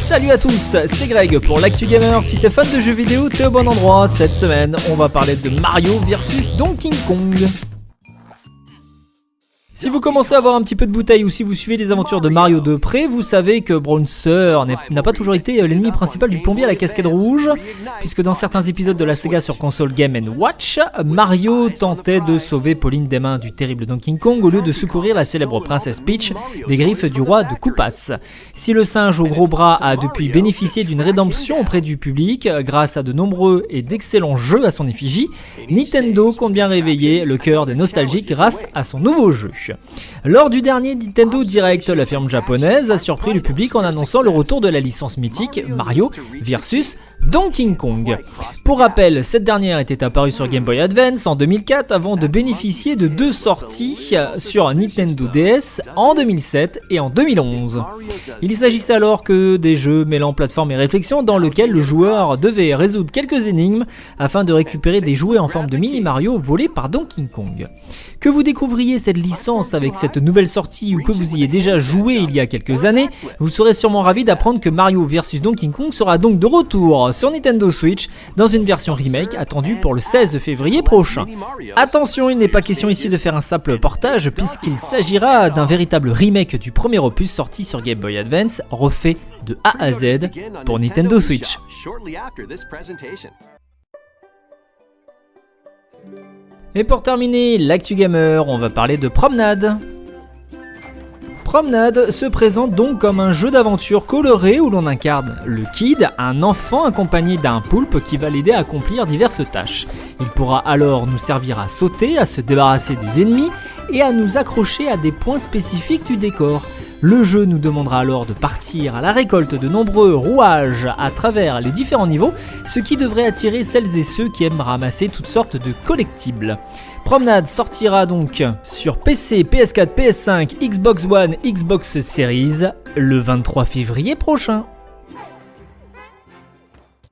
Salut à tous, c'est Greg pour l'Actu Gamer. Si t'es fan de jeux vidéo, t'es au bon endroit. Cette semaine, on va parler de Mario vs Donkey Kong. Si vous commencez à avoir un petit peu de bouteille ou si vous suivez les aventures de Mario de près, vous savez que Bowser n'a pas toujours été l'ennemi principal du plombier à la casquette rouge, puisque dans certains épisodes de la saga sur console Game & Watch, Mario tentait de sauver Pauline des mains du terrible Donkey Kong au lieu de secourir la célèbre princesse Peach des griffes du roi de Koopas. Si le singe au gros bras a depuis bénéficié d'une rédemption auprès du public grâce à de nombreux et d'excellents jeux à son effigie, Nintendo compte bien réveiller le cœur des nostalgiques grâce à son nouveau jeu. Lors du dernier Nintendo Direct, la firme japonaise a surpris le public en annonçant le retour de la licence mythique Mario vs Donkey Kong. Pour rappel, cette dernière était apparue sur Game Boy Advance en 2004 avant de bénéficier de deux sorties sur Nintendo DS en 2007 et en 2011. Il s'agissait alors que des jeux mêlant plateforme et réflexion dans lesquels le joueur devait résoudre quelques énigmes afin de récupérer des jouets en forme de mini Mario volés par Donkey Kong. Que vous découvriez cette licence avec cette nouvelle sortie ou que vous y ayez déjà joué il y a quelques années, vous serez sûrement ravi d'apprendre que Mario vs Donkey Kong sera donc de retour sur Nintendo Switch dans une version remake attendue pour le 16 février prochain. Attention, il n'est pas question ici de faire un simple portage puisqu'il s'agira d'un véritable remake du premier opus sorti sur Game Boy Advance, refait de A à Z pour Nintendo Switch. Et pour terminer l'Actu Gamer, on va parler de Promenade. Promenade se présente donc comme un jeu d'aventure coloré où l'on incarne le Kid, un enfant accompagné d'un poulpe qui va l'aider à accomplir diverses tâches. Il pourra alors nous servir à sauter, à se débarrasser des ennemis et à nous accrocher à des points spécifiques du décor. Le jeu nous demandera alors de partir à la récolte de nombreux rouages à travers les différents niveaux, ce qui devrait attirer celles et ceux qui aiment ramasser toutes sortes de collectibles. Promenade sortira donc sur PC, PS4, PS5, Xbox One, Xbox Series le 23 février prochain.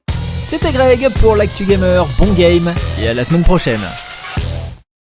C'était Greg pour l'Actu Gamer, bon game et à la semaine prochaine.